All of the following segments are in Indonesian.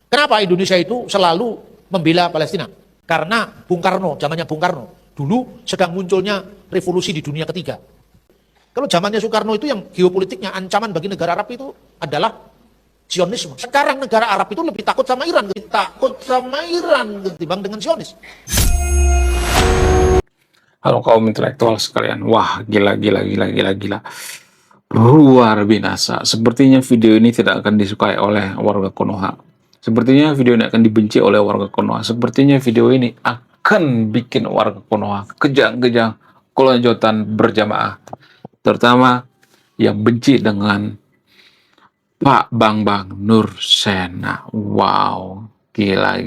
Kenapa Indonesia itu selalu membela Palestina? Karena Bung Karno, zamannya Bung Karno, dulu sedang munculnya revolusi di dunia ketiga. Kalau zamannya Soekarno itu yang geopolitiknya ancaman bagi negara Arab itu adalah Zionisme. Sekarang negara Arab itu lebih takut sama Iran, ketimbang dengan Zionis. Halo kaum intelektual sekalian, wah gila. Luar binasa. Sepertinya video ini tidak akan disukai oleh warga Konoha. Sepertinya video ini akan dibenci oleh warga Konoha. Sepertinya video ini akan bikin warga Konoha kejang-kejang kelonjotan berjamaah. Terutama yang benci dengan Pak Bambang Nursena. Wow, gila.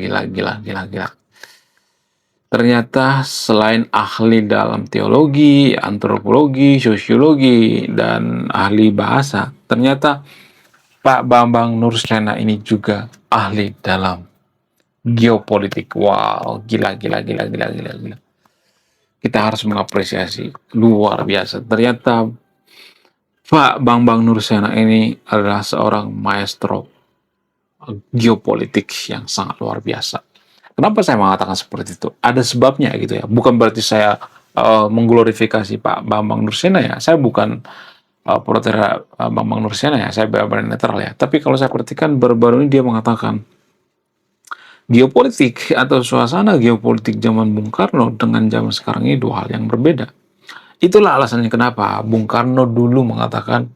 Ternyata selain ahli dalam teologi, antropologi, sosiologi, dan ahli bahasa, ternyata Pak Bambang Nursena ini juga ahli dalam geopolitik. Wow, gila. Kita harus mengapresiasi, luar biasa. Ternyata Pak Bambang Nursena ini adalah seorang maestro geopolitik yang sangat luar biasa. Kenapa saya mengatakan seperti itu? Ada sebabnya gitu ya. Bukan berarti saya mengglorifikasi Pak Bambang Nursena ya. Saya bukan protes Bambang Nursena ya. Saya benar-benar netral ya. Tapi kalau saya perhatikan baru-baru ini dia mengatakan geopolitik atau suasana geopolitik zaman Bung Karno dengan zaman sekarang ini dua hal yang berbeda. Itulah alasannya kenapa Bung Karno dulu mengatakan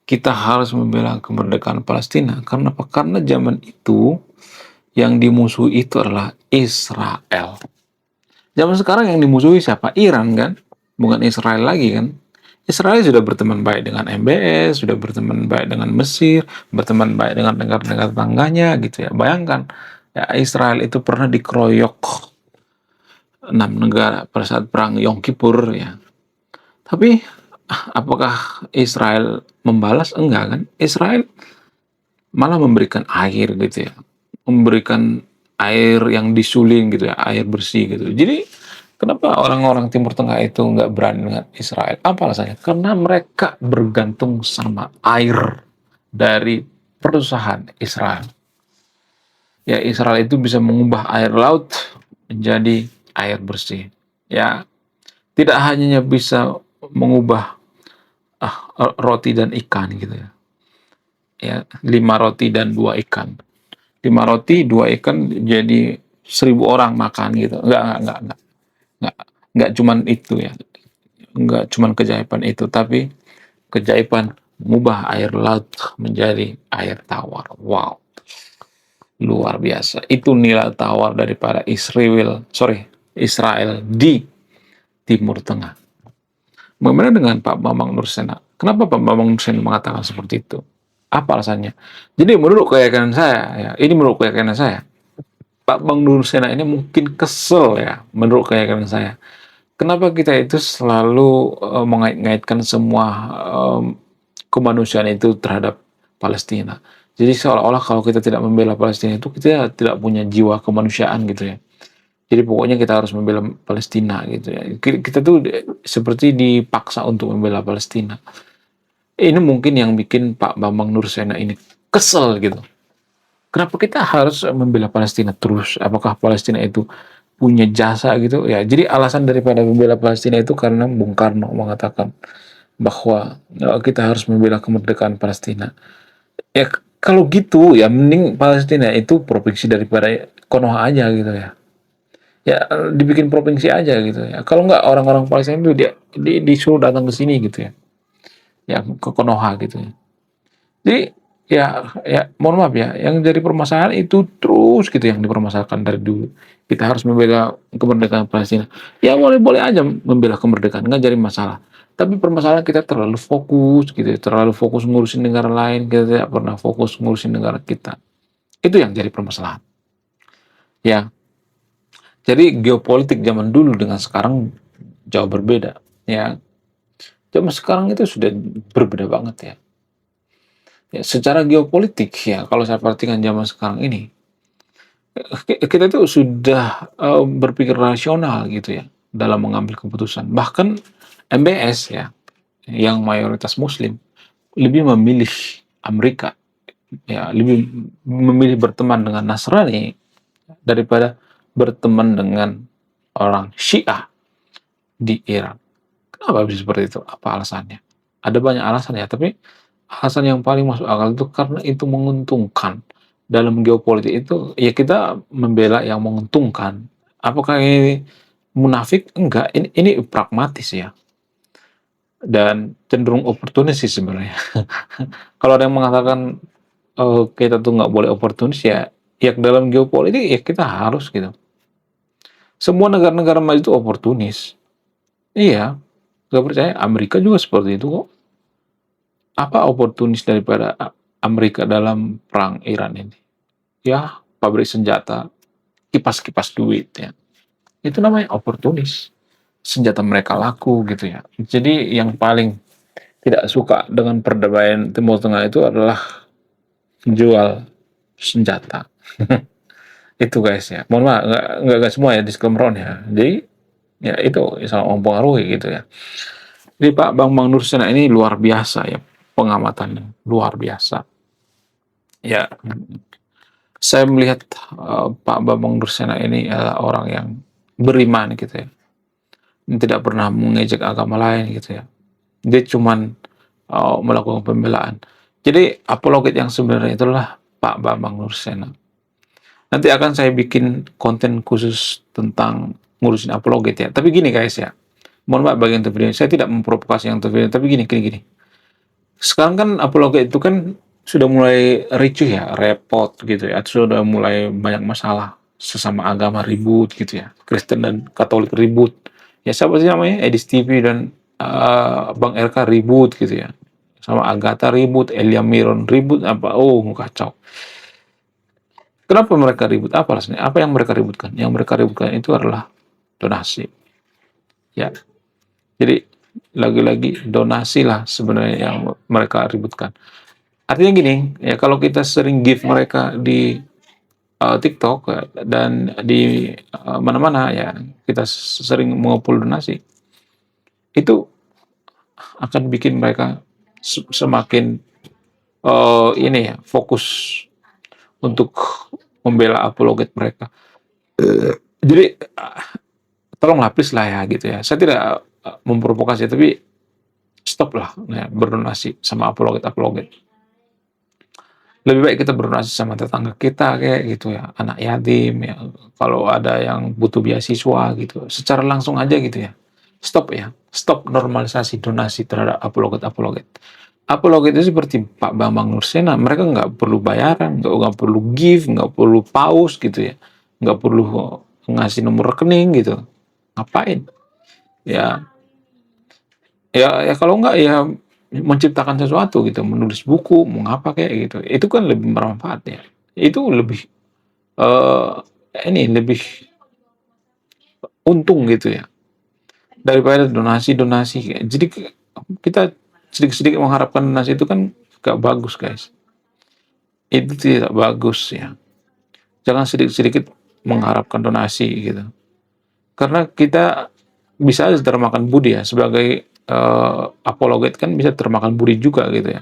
kita harus membela kemerdekaan Palestina. Karena apa? Karena zaman itu yang dimusuhi itu adalah Israel. Zaman sekarang yang dimusuhi siapa? Iran kan? Bukan Israel lagi kan? Israel sudah berteman baik dengan MBS, sudah berteman baik dengan Mesir, berteman baik dengan negara-negara tangganya gitu ya. Bayangkan, ya Israel itu pernah dikeroyok 6 negara pada saat perang Yom Kippur ya. Tapi apakah Israel membalas? Enggak kan? Israel malah memberikan air gitu ya. Memberikan air yang disuling gitu ya, air bersih gitu. Jadi kenapa orang-orang Timur Tengah itu nggak berani dengan Israel? Apa alasannya? Karena mereka bergantung sama air dari perusahaan Israel. Ya Israel itu bisa mengubah air laut menjadi air bersih. Ya tidak hanya bisa mengubah roti dan ikan gitu ya. Ya 5 roti dan 2 ikan. 5 roti, 2 ikan jadi 1000 orang makan gitu. Enggak cuman itu ya. Enggak cuman keajaiban itu, tapi keajaiban mengubah air laut menjadi air tawar. Wow. Luar biasa. Itu nilai tawar daripada Israel di Timur Tengah. Bagaimana dengan Pak Bambang Nursena? Kenapa Pak Bambang Nursena mengatakan seperti itu? Apa alasannya? Jadi menurut keyakinan saya, Pak Bang Nursena ini mungkin kesel ya, menurut keyakinan saya. Kenapa kita itu selalu mengait-ngaitkan semua kemanusiaan itu terhadap Palestina? Jadi seolah-olah kalau kita tidak membela Palestina itu kita tidak punya jiwa kemanusiaan gitu ya. Jadi pokoknya kita harus membela Palestina gitu ya. Kita tuh seperti dipaksa untuk membela Palestina. Ini mungkin yang bikin Pak Bambang Nursena ini kesel gitu. Kenapa kita harus membela Palestina terus? Apakah Palestina itu punya jasa gitu? Ya, jadi alasan daripada membela Palestina itu karena Bung Karno mengatakan bahwa kita harus membela kemerdekaan Palestina. Ya kalau gitu ya mending Palestina itu provinsi daripada Konoha aja gitu ya. Ya dibikin provinsi aja gitu ya. Kalau nggak orang-orang Palestina itu disuruh datang ke sini gitu ya. Ya ke Konoha gitu ya. Jadi ya mohon maaf ya, yang jadi permasalahan itu terus gitu yang dipermasalahkan dari dulu. Kita harus membela kemerdekaan Palestina. Ya boleh-boleh aja membela kemerdekaan, nggak jadi masalah. Tapi permasalahan kita terlalu fokus gitu, terlalu fokus ngurusin negara lain, kita tidak pernah fokus ngurusin negara kita. Itu yang jadi permasalahan. Ya, jadi geopolitik zaman dulu dengan sekarang jauh berbeda. Ya, zaman sekarang itu sudah berbeda banget ya. Ya, secara geopolitik ya, kalau saya perhatikan zaman sekarang ini, kita itu sudah berpikir rasional gitu ya dalam mengambil keputusan. Bahkan MBS ya, yang mayoritas Muslim, lebih memilih Amerika ya lebih memilih berteman dengan Nasrani daripada berteman dengan orang Syiah di Iran. Kenapa bisa seperti itu? Apa alasannya? Ada banyak alasan ya, tapi alasan yang paling masuk akal itu karena itu menguntungkan. Dalam geopolitik itu, ya kita membela yang menguntungkan. Apakah ini munafik? Enggak, ini pragmatis ya. Dan cenderung oportunis sih sebenarnya. Kalau ada yang mengatakan kita tuh nggak boleh oportunis ya, ya dalam geopolitik ya kita harus gitu. Semua negara-negara maju itu oportunis. Iya, nggak percaya? Amerika juga seperti itu kok. Apa oportunis daripada Amerika dalam perang Iran ini? Ya, pabrik senjata, kipas-kipas duit ya. Itu namanya oportunis. Senjata mereka laku gitu ya. Jadi yang paling tidak suka dengan perdamaian Timur Tengah itu adalah menjual senjata. Itu guys ya. Mohon maaf, nggak semua ya disclaimer on ya. Jadi ya itu sangat mempengaruhi gitu ya. Jadi Pak Bambang Nursena ini luar biasa ya pengamatannya, luar biasa. Ya, saya melihat Pak Bambang Nursena ini adalah orang yang beriman gitu ya, tidak pernah mengejek agama lain gitu ya. Dia cuman melakukan pembelaan. Jadi apologet yang sebenarnya itulah Pak Bambang Nursena. Nanti akan saya bikin konten khusus tentang ngurusin apologet ya. Tapi gini guys ya, mohon maaf bagi yang terpilih, saya tidak memprovokasi yang terpilih, tapi gini. Sekarang kan apologet itu kan sudah mulai ricuh ya, repot gitu ya, sudah mulai banyak masalah, sesama agama ribut gitu ya, Kristen dan Katolik ribut. Ya siapa sih namanya? Edis TV dan Bang RK ribut gitu ya. Sama Agatha ribut, Elia Miron ribut, apa? Oh, kacau. Kenapa mereka ribut? Apa alasannya? Apa yang mereka ributkan? Yang mereka ributkan itu adalah donasi. Ya, jadi lagi-lagi donasi lah sebenarnya yang mereka ributkan. Artinya gini, ya kalau kita sering give mereka di TikTok dan di mana-mana ya kita sering mengumpul donasi, itu akan bikin mereka semakin ini ya fokus untuk membela apologet mereka. Jadi tolonglah please lah ya gitu ya. Saya tidak memprovokasi tapi stop lah ya, berdonasi sama apologet. Lebih baik kita berdonasi sama tetangga kita kayak gitu ya, anak yatim ya. Kalau ada yang butuh beasiswa gitu, secara langsung aja gitu ya. Stop ya. Stop normalisasi donasi terhadap apologet. Apologet itu seperti Pak Bambang Nursena, mereka nggak perlu bayaran, nggak perlu give, nggak perlu paus gitu ya, nggak perlu ngasih nomor rekening gitu. Ngapain? Ya, ya kalau nggak ya menciptakan sesuatu gitu, menulis buku, mau ngapa kayak gitu. Itu kan lebih bermanfaat ya. Itu lebih eh ini lebih untung gitu ya daripada donasi. Jadi kita sedikit-sedikit mengharapkan donasi itu kan gak bagus guys. Itu tidak bagus ya. Jangan sedikit-sedikit mengharapkan donasi gitu. Karena kita bisa aja termakan budi ya sebagai apologet kan bisa termakan budi juga gitu ya.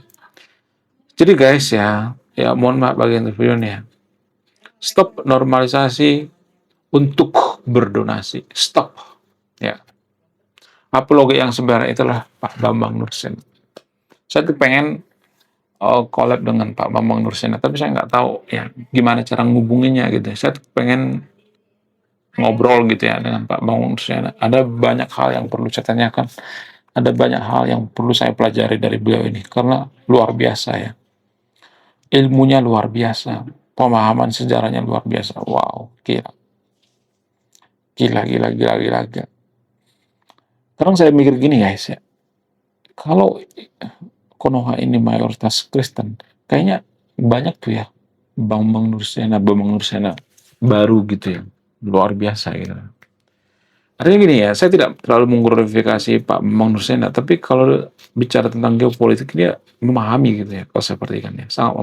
Jadi guys ya, ya mohon maaf bagi yang terpilih. Stop normalisasi untuk berdonasi. Stop. Ya. Apologet yang sebenarnya itulah Pak Bambang Nursena. Saya tuh pengen collab dengan Pak Bambang Nursena, tapi saya nggak tahu ya gimana cara ngubunginnya gitu. Saya tuh pengen ngobrol gitu ya dengan Pak Bambang Nursena. Ada banyak hal yang perlu saya tanyakan. Ada banyak hal yang perlu saya pelajari dari beliau ini karena luar biasa ya. Ilmunya luar biasa, pemahaman sejarahnya luar biasa. Wow, gila. Gila. Sekarang saya mikir gini guys ya, kalau Konoha ini mayoritas Kristen, kayaknya banyak tuh ya Bambang Nursena baru gitu ya, luar biasa gitu. Artinya gini ya, saya tidak terlalu mengglorifikasi Pak Bambang Nursena, tapi kalau bicara tentang geopolitik dia memahami gitu ya, kalau saya perhatikan ya, sangat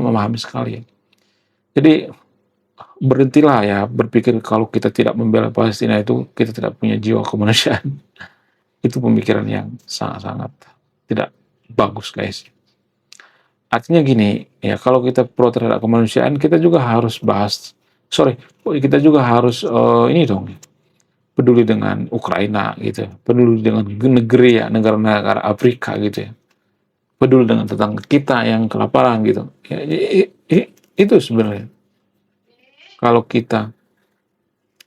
memahami sekali ya. Jadi berhentilah ya berpikir kalau kita tidak membela Palestina itu kita tidak punya jiwa kemanusiaan. Itu pemikiran yang sangat-sangat tidak bagus guys. Artinya gini, ya kalau kita pro terhadap kemanusiaan, kita juga harus kita juga harus ini dong, peduli dengan Ukraina gitu, peduli dengan negeri ya, negara-negara Afrika gitu ya, peduli dengan tetangga kita yang kelaparan gitu. Ya, itu sebenarnya kalau kita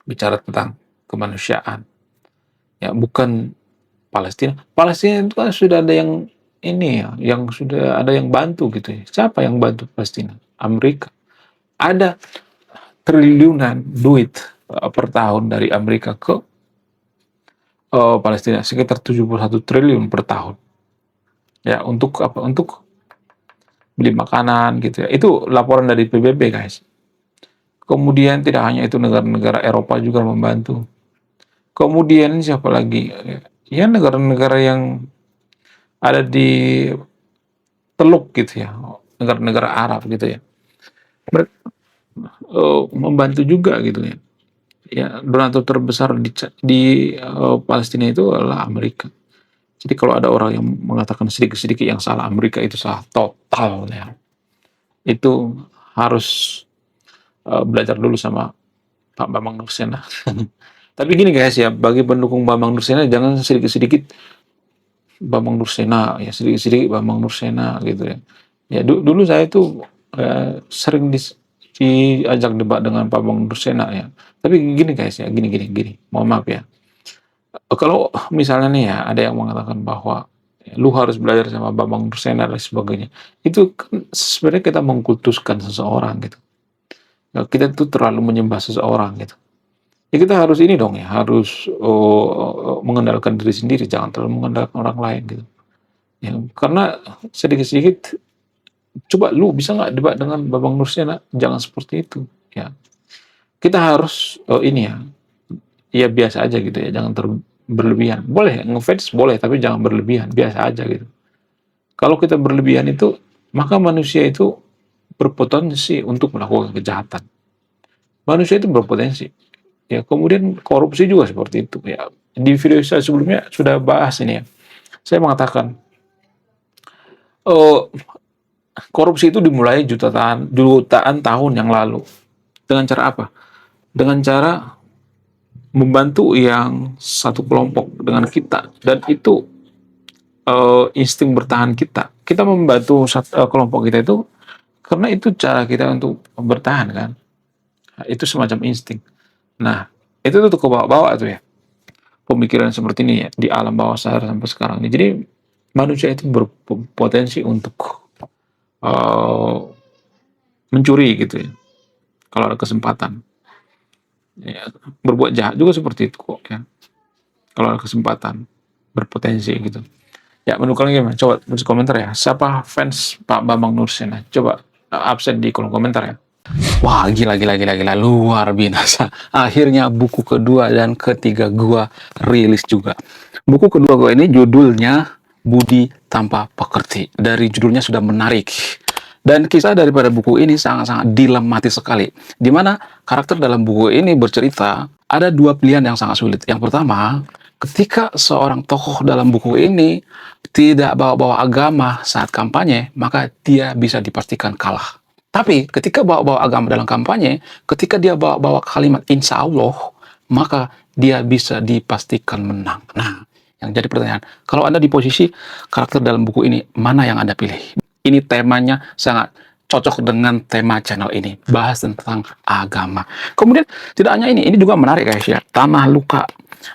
bicara tentang kemanusiaan, ya bukan Palestina. Palestina itu kan sudah ada yang ini ya, yang sudah ada yang bantu gitu ya. Siapa yang bantu Palestina? Amerika. Ada triliunan duit per tahun dari Amerika ke Palestina, sekitar 71 triliun per tahun. Ya, untuk apa? Untuk beli makanan gitu ya. Itu laporan dari PBB, guys. Kemudian tidak hanya itu, negara-negara Eropa juga membantu. Kemudian siapa lagi? Ya negara-negara yang ada di Teluk gitu ya, negara-negara Arab gitu ya. Mereka membantu juga gitu ya. Ya, donatur terbesar di Palestina itu adalah Amerika. Jadi kalau ada orang yang mengatakan sedikit-sedikit yang salah, Amerika itu salah total ya. Itu harus belajar dulu sama Pak Bambang Nursena. Tapi gini guys ya, bagi pendukung Bambang Nursena jangan sedikit-sedikit Bambang Nursena ya, sedikit-sedikit Bambang Nursena gitu ya. Ya dulu saya itu sering diajak debat dengan Pak Bambang Nursena ya. Tapi gini guys ya, gini. Mohon maaf ya. Kalau misalnya nih ya ada yang mengatakan bahwa ya, lu harus belajar sama Bambang Nursena dan sebagainya. Itu kan sebenarnya kita mengkultuskan seseorang gitu. Ya, kita tuh terlalu menyembah seseorang gitu. Ya kita harus ini dong ya, harus mengandalkan diri sendiri, jangan terlalu mengandalkan orang lain gitu. Ya, karena sedikit-sedikit, coba lu bisa nggak debat dengan Bambang Nursena? Jangan seperti itu. Ya, kita harus ini ya biasa aja gitu ya, jangan berlebihan. Boleh ngefans boleh, tapi jangan berlebihan, biasa aja gitu. Kalau kita berlebihan itu, maka manusia itu berpotensi untuk melakukan kejahatan. Manusia itu berpotensi. Ya, kemudian korupsi juga seperti itu ya. Di video saya sebelumnya sudah bahas ini ya. Saya mengatakan korupsi itu dimulai jutaan tahun yang lalu. Dengan cara apa? Dengan cara membantu yang satu kelompok dengan kita, dan itu insting bertahan kita. Kita membantu kelompok kita itu karena itu cara kita untuk bertahan kan. Nah, itu semacam insting. Nah, itu tuh ke bawah-bawah tuh ya. Pemikiran seperti ini ya di alam bawah sadar sampai sekarang ini. Jadi manusia itu berpotensi untuk mencuri gitu ya. Kalau ada kesempatan. Ya, berbuat jahat juga seperti itu kok ya. Kalau ada kesempatan, berpotensi gitu. Ya, menurut kalian gimana? Coba tulis komentar ya. Siapa fans Pak Bambang Nursena? Coba absen di kolom komentar ya. Wah, gila, luar biasa. Akhirnya buku kedua dan ketiga gua rilis juga. Buku kedua gua ini judulnya Budi Tanpa Pekerti. Dari judulnya sudah menarik. Dan kisah daripada buku ini sangat-sangat dilematis sekali. Di mana karakter dalam buku ini bercerita, ada dua pilihan yang sangat sulit. Yang pertama, ketika seorang tokoh dalam buku ini tidak bawa-bawa agama saat kampanye, maka dia bisa dipastikan kalah. Tapi ketika bawa-bawa agama dalam kampanye, ketika dia bawa-bawa kalimat insya Allah, maka dia bisa dipastikan menang. Nah, yang jadi pertanyaan, kalau Anda di posisi karakter dalam buku ini, mana yang Anda pilih? Ini temanya sangat cocok dengan tema channel ini, bahas tentang agama. Kemudian tidak hanya ini juga menarik guys ya, Tanah Luka.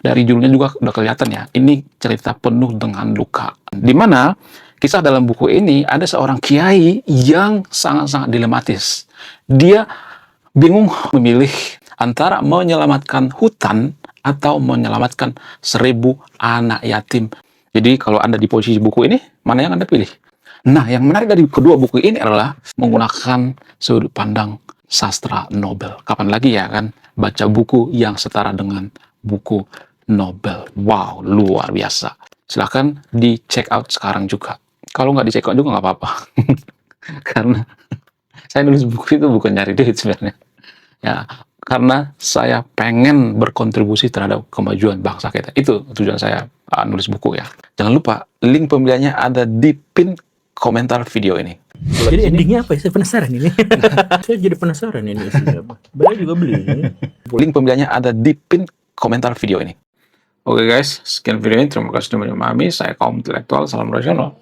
Dari judulnya juga udah kelihatan ya, ini cerita penuh dengan luka. Dimana kisah dalam buku ini ada seorang kiai yang sangat-sangat dilematis. Dia bingung memilih antara menyelamatkan hutan atau menyelamatkan 1000 anak yatim. Jadi kalau Anda di posisi buku ini, mana yang Anda pilih? Nah, yang menarik dari kedua buku ini adalah menggunakan sudut pandang sastra Nobel. Kapan lagi ya kan baca buku yang setara dengan buku Nobel. Wow, luar biasa. Silahkan di check out sekarang juga. Kalau nggak di check out juga nggak apa-apa. Karena saya nulis buku itu bukan nyari duit sebenarnya. Ya, karena saya pengen berkontribusi terhadap kemajuan bangsa kita. Itu tujuan saya nulis buku ya. Jangan lupa link pembeliannya ada di pin komentar video ini. Jadi endingnya apa ya? Saya penasaran ini. Saya jadi penasaran ini isinya apa. Beli juga beli. Link pembeliannya ada di pin komentar video ini. Oke guys, sekian video ini. Terima kasih sudah memahami. Saya kaum intelektual, salam rasional.